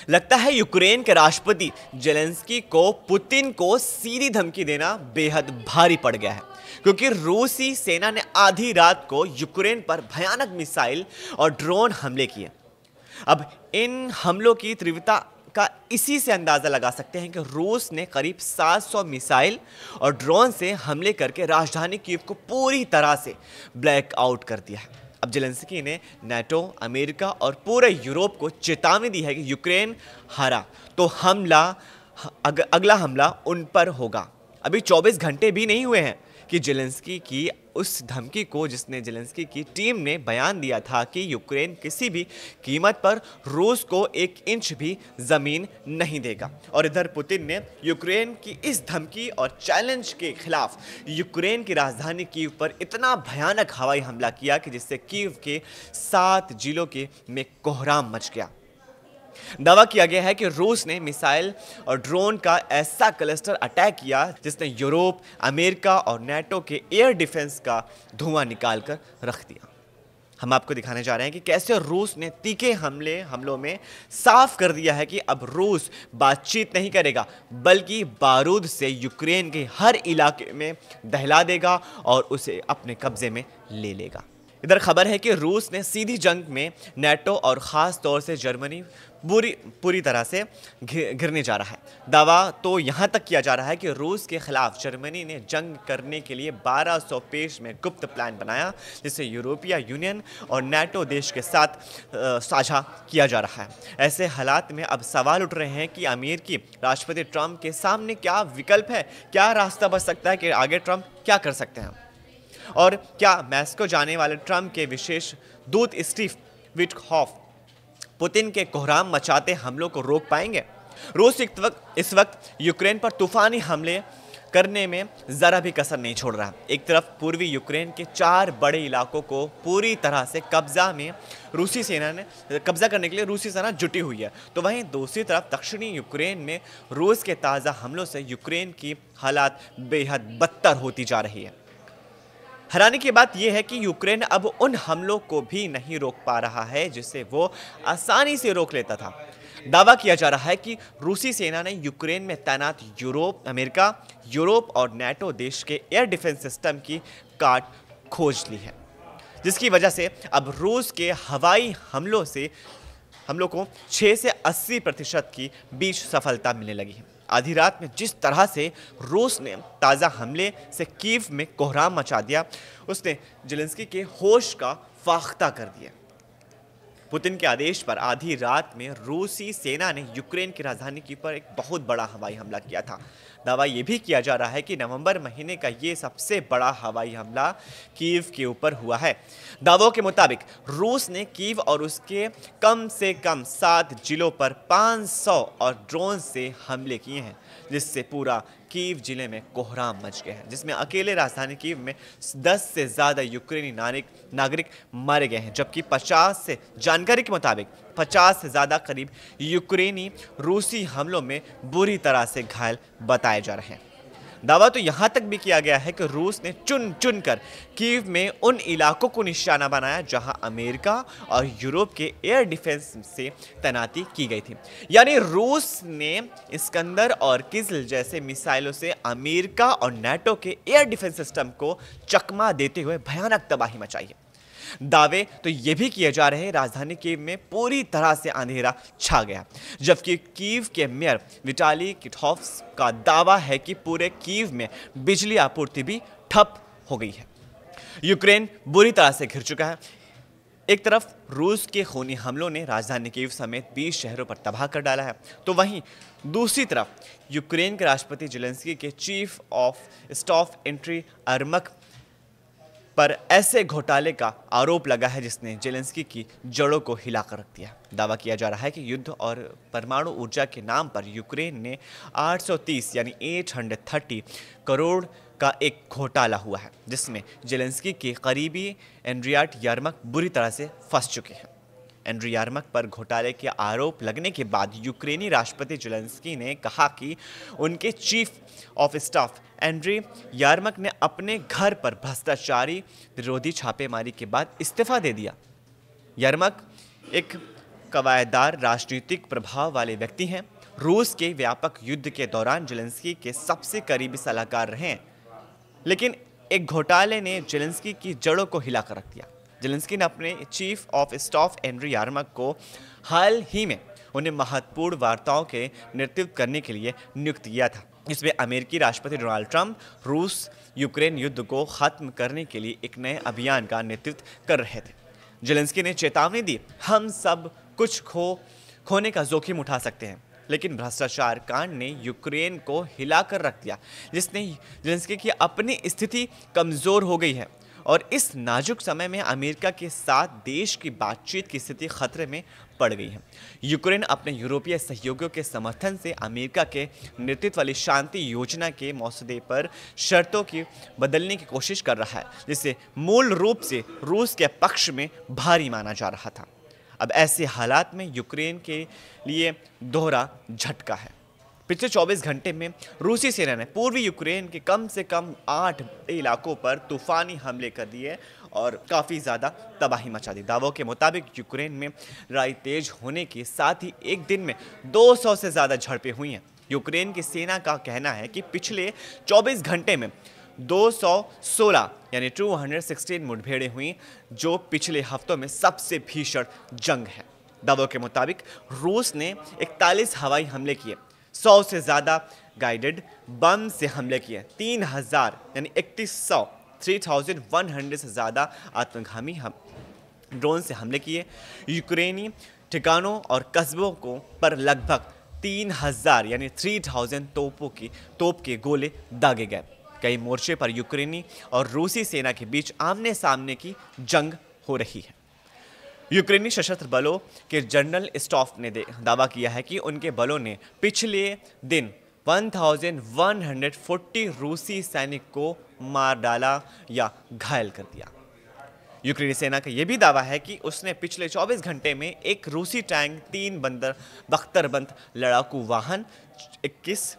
लगता है यूक्रेन के राष्ट्रपति जेलेंस्की को पुतिन को सीधी धमकी देना बेहद भारी पड़ गया है, क्योंकि रूसी सेना ने आधी रात को यूक्रेन पर भयानक मिसाइल और ड्रोन हमले किए। अब इन हमलों की तीव्रता का इसी से अंदाजा लगा सकते हैं कि रूस ने करीब 700 मिसाइल और ड्रोन से हमले करके राजधानी कीव को पूरी तरह से ब्लैकआउट कर दिया है। अब जेलेंस्की ने नाटो, अमेरिका और पूरे यूरोप को चेतावनी दी है कि यूक्रेन हारा तो अगला हमला उन पर होगा। अभी 24 घंटे भी नहीं हुए हैं कि जेलेंस्की की उस धमकी को, जिसने जेलेंस्की की टीम ने बयान दिया था कि यूक्रेन किसी भी कीमत पर रूस को 1 इंच भी जमीन नहीं देगा। और इधर पुतिन ने यूक्रेन की इस धमकी और चैलेंज के खिलाफ यूक्रेन की राजधानी कीव पर इतना भयानक हवाई हमला किया कि जिससे कीव के 7 जिलों में कोहराम मच गया। दावा किया गया है कि रूस ने मिसाइल और ड्रोन का ऐसा क्लस्टर अटैक किया जिसने यूरोप, अमेरिका और नाटो के एयर डिफेंस का धुआं निकालकर रख दिया। हम आपको दिखाने जा रहे हैं कि कैसे रूस ने तीखे हमलों में साफ कर दिया है कि अब रूस बातचीत नहीं करेगा, बल्कि बारूद से यूक्रेन के हर इलाके में दहला देगा और उसे अपने कब्जे में ले लेगा। इधर खबर है कि रूस ने सीधी जंग में नाटो और ख़ास तौर से जर्मनी पूरी तरह से घिरने जा रहा है। दावा तो यहाँ तक किया जा रहा है कि रूस के खिलाफ जर्मनी ने जंग करने के लिए 1200 पेज में गुप्त प्लान बनाया, जिसे यूरोपीय यूनियन और नाटो देश के साथ साझा किया जा रहा है। ऐसे हालात में अब सवाल उठ रहे हैं कि अमेरिकी राष्ट्रपति ट्रंप के सामने क्या विकल्प है, क्या रास्ता बच सकता है कि आगे ट्रंप क्या कर सकते हैं, और क्या मॉस्को जाने वाले ट्रंप के विशेष दूत स्टीव विटकॉफ पुतिन के कोहराम मचाते हमलों को रोक पाएंगे। रूस इस वक्त यूक्रेन पर तूफानी हमले करने में जरा भी कसर नहीं छोड़ रहा। एक तरफ पूर्वी यूक्रेन के 4 बड़े इलाकों को पूरी तरह से कब्जा करने के लिए रूसी सेना जुटी हुई है, तो वहीं दूसरी तरफ दक्षिणी यूक्रेन में रूस के ताज़ा हमलों से यूक्रेन की हालात बेहद बदतर होती जा रही है। हैरानी की बात यह है कि यूक्रेन अब उन हमलों को भी नहीं रोक पा रहा है जिसे वो आसानी से रोक लेता था। दावा किया जा रहा है कि रूसी सेना ने यूक्रेन में तैनात अमेरिका, यूरोप और नाटो देश के एयर डिफेंस सिस्टम की काट खोज ली है, जिसकी वजह से अब रूस के हवाई हमलों को 6 से 80% की बीच सफलता मिलने लगी है। आधी रात में जिस तरह से रूस ने ताज़ा हमले से कीव में कोहराम मचा दिया, उसने जेलेंस्की के होश का फाख्ता कर दिया। पुतिन के आदेश पर आधी रात में रूसी सेना ने यूक्रेन की राजधानी कीव पर एक बहुत बड़ा हवाई हमला किया था। दावा यह भी किया जा रहा है कि नवंबर महीने का ये सबसे बड़ा हवाई हमला कीव के ऊपर हुआ है। दावों के मुताबिक रूस ने कीव और उसके कम से कम 7 जिलों पर 500 और ड्रोन से हमले किए हैं, जिससे पूरा कीव जिले में कोहराम मच गया है, जिसमें अकेले राजधानी कीव में 10 से ज़्यादा यूक्रेनी नागरिक मारे गए हैं, जबकि 50 से ज़्यादा करीब यूक्रेनी रूसी हमलों में बुरी तरह से घायल बताए जा रहे हैं। दावा तो यहाँ तक भी किया गया है कि रूस ने चुन कर कीव में उन इलाकों को निशाना बनाया जहां अमेरिका और यूरोप के एयर डिफेंस से तैनाती की गई थी। यानी रूस ने इस्कंदर और किज्ल जैसे मिसाइलों से अमेरिका और नाटो के एयर डिफेंस सिस्टम को चकमा देते हुए भयानक तबाही मचाई है। दावे तो ये भी किए जा रहे हैं राजधानी कीव में पूरी तरह से अंधेरा छा गया, जबकि कीव के मेयर विटाली किटॉफ्स का दावा है कि पूरे कीव में बिजली आपूर्ति भी ठप हो गई है। यूक्रेन बुरी तरह से घिर चुका है। एक तरफ रूस के खूनी हमलों ने राजधानी कीव समेत 20 शहरों पर तबाह कर डाला है, तो वहीं दूसरी तरफ यूक्रेन के राष्ट्रपति जेलेंस्की के chief of staff Andriy Yermak पर ऐसे घोटाले का आरोप लगा है जिसने जेलेंस्की की जड़ों को हिलाकर रख दिया। दावा किया जा रहा है कि युद्ध और परमाणु ऊर्जा के नाम पर यूक्रेन ने 830 यानी 830 करोड़ का एक घोटाला हुआ है, जिसमें जेलेंस्की के करीबी एंड्रियाट यरमक बुरी तरह से फंस चुके हैं। एंड्री यरमक पर घोटाले के आरोप लगने के बाद यूक्रेनी राष्ट्रपति जेलेंस्की ने कहा कि उनके chief of staff Andriy Yermak ने अपने घर पर भ्रष्टाचारी विरोधी छापेमारी के बाद इस्तीफा दे दिया। यरमक एक कवायदार राजनीतिक प्रभाव वाले व्यक्ति हैं। रूस के व्यापक युद्ध के दौरान जेलेंस्की के सबसे करीबी सलाहकार रहे हैं, लेकिन एक घोटाले ने जेलेंस्की की जड़ों को हिलाकर रख दिया। जेलेंस्की ने अपने चीफ ऑफ स्टाफ एंड्री यारमक को हाल ही में उन्हें महत्वपूर्ण वार्ताओं के नेतृत्व करने के लिए नियुक्त किया था। इसमें अमेरिकी राष्ट्रपति डोनाल्ड ट्रंप रूस यूक्रेन युद्ध को खत्म करने के लिए एक नए अभियान का नेतृत्व कर रहे थे। जेलेंस्की ने चेतावनी दी, हम सब कुछ खोने का जोखिम उठा सकते हैं, लेकिन भ्रष्टाचार कांड ने यूक्रेन को हिलाकर रख दिया, जिसने जेलेंस्की की अपनी स्थिति कमजोर हो गई है और इस नाजुक समय में अमेरिका के साथ देश की बातचीत की स्थिति खतरे में पड़ गई है। यूक्रेन अपने यूरोपीय सहयोगियों के समर्थन से अमेरिका के नेतृत्व वाली शांति योजना के मसौदे पर शर्तों की बदलने की कोशिश कर रहा है, जिसे मूल रूप से रूस के पक्ष में भारी माना जा रहा था। अब ऐसे हालात में यूक्रेन के लिए दोहरा झटका है। पिछले 24 घंटे में रूसी सेना ने पूर्वी यूक्रेन के कम से कम 8 इलाकों पर तूफानी हमले कर दिए और काफ़ी ज़्यादा तबाही मचा दी। दावों के मुताबिक यूक्रेन में लड़ाई तेज होने के साथ ही एक दिन में 200 से ज़्यादा झड़पें हुई हैं। यूक्रेन की सेना का कहना है कि पिछले 24 घंटे में 216 यानी 216 मुठभेड़ें हुई, जो पिछले हफ्तों में सबसे भीषण जंग है। दावों के मुताबिक रूस ने 41 हवाई हमले किए, 100 से ज़्यादा गाइडेड बम से हमले किए, 3000 यानी 3100 से ज़्यादा आत्मघाती ड्रोन से हमले किए। यूक्रेनी ठिकानों और कस्बों को पर लगभग 3000 यानी 3000 तोप के गोले दागे गए। कई मोर्चे पर यूक्रेनी और रूसी सेना के बीच आमने सामने की जंग हो रही है। यूक्रेनी सशस्त्र बलों के जनरल स्टाफ ने दावा किया है कि उनके बलों ने पिछले दिन 1140 रूसी सैनिक को मार डाला या घायल कर दिया। यूक्रेनी सेना का यह भी दावा है कि उसने पिछले 24 घंटे में एक रूसी टैंक, 3 बख्तरबंद लड़ाकू वाहन, 21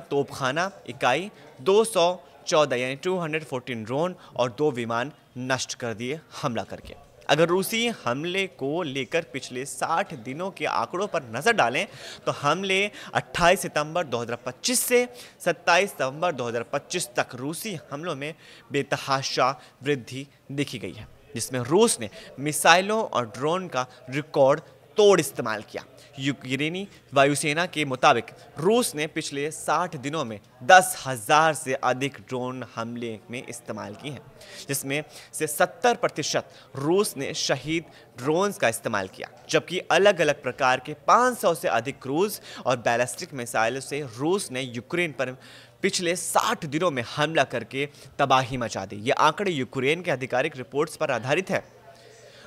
तोपखाना इकाई, 214 यानी 214 ड्रोन और 2 विमान नष्ट कर दिए हमला करके। अगर रूसी हमले को लेकर पिछले 60 दिनों के आंकड़ों पर नजर डालें तो हमले 28 सितंबर 2025 से 27 सितंबर 2025 तक रूसी हमलों में बेतहाशा वृद्धि देखी गई है, जिसमें रूस ने मिसाइलों और ड्रोन का रिकॉर्ड तोड़ इस्तेमाल किया। यूक्रेनी वायुसेना के मुताबिक रूस ने पिछले 60 दिनों में 10,000 से अधिक ड्रोन हमले में इस्तेमाल किए हैं, जिसमें से 70% रूस ने शहीद ड्रोन्स का इस्तेमाल किया, जबकि अलग अलग प्रकार के 500 से अधिक क्रूज और बैलिस्टिक मिसाइलों से रूस ने यूक्रेन पर पिछले 60 दिनों में हमला करके तबाही मचा दी। ये आंकड़े यूक्रेन के आधिकारिक रिपोर्ट्स पर आधारित है।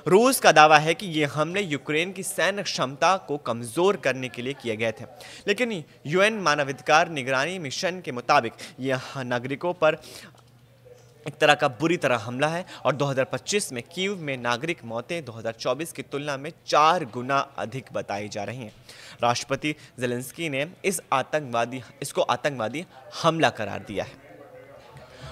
रूस का दावा है कि ये हमले यूक्रेन की सैन्य क्षमता को कमजोर करने के लिए किए गए थे, लेकिन यूएन मानवाधिकार निगरानी मिशन के मुताबिक यह नागरिकों पर एक तरह का बुरी तरह हमला है और 2025 में कीव में नागरिक मौतें 2024 की तुलना में 4 गुना अधिक बताई जा रही हैं। राष्ट्रपति जेलेंस्की ने इसको आतंकवादी हमला करार दिया है।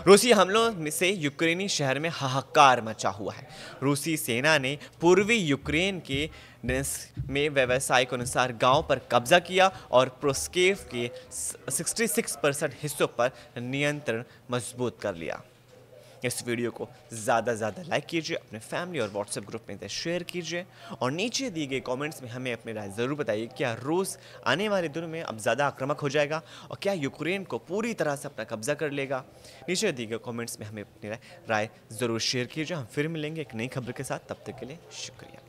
रूसी हमलों से यूक्रेनी शहर में हाहाकार मचा हुआ है। रूसी सेना ने पूर्वी यूक्रेन के में व्यवसाय के अनुसार गांव पर कब्जा किया और प्रोस्केव के 66% हिस्सों पर नियंत्रण मजबूत कर लिया। इस वीडियो को ज़्यादा से ज़्यादा लाइक कीजिए, अपने फैमिली और व्हाट्सएप ग्रुप में शेयर कीजिए और नीचे दिए गए कमेंट्स में हमें अपनी राय ज़रूर बताइए। क्या रूस आने वाले दिनों में अब ज़्यादा आक्रामक हो जाएगा और क्या यूक्रेन को पूरी तरह से अपना कब्जा कर लेगा? नीचे दिए गए कमेंट्स में हमें अपनी राय ज़रूर शेयर कीजिए। हम फिर मिलेंगे एक नई खबर के साथ, तब तक के लिए शुक्रिया।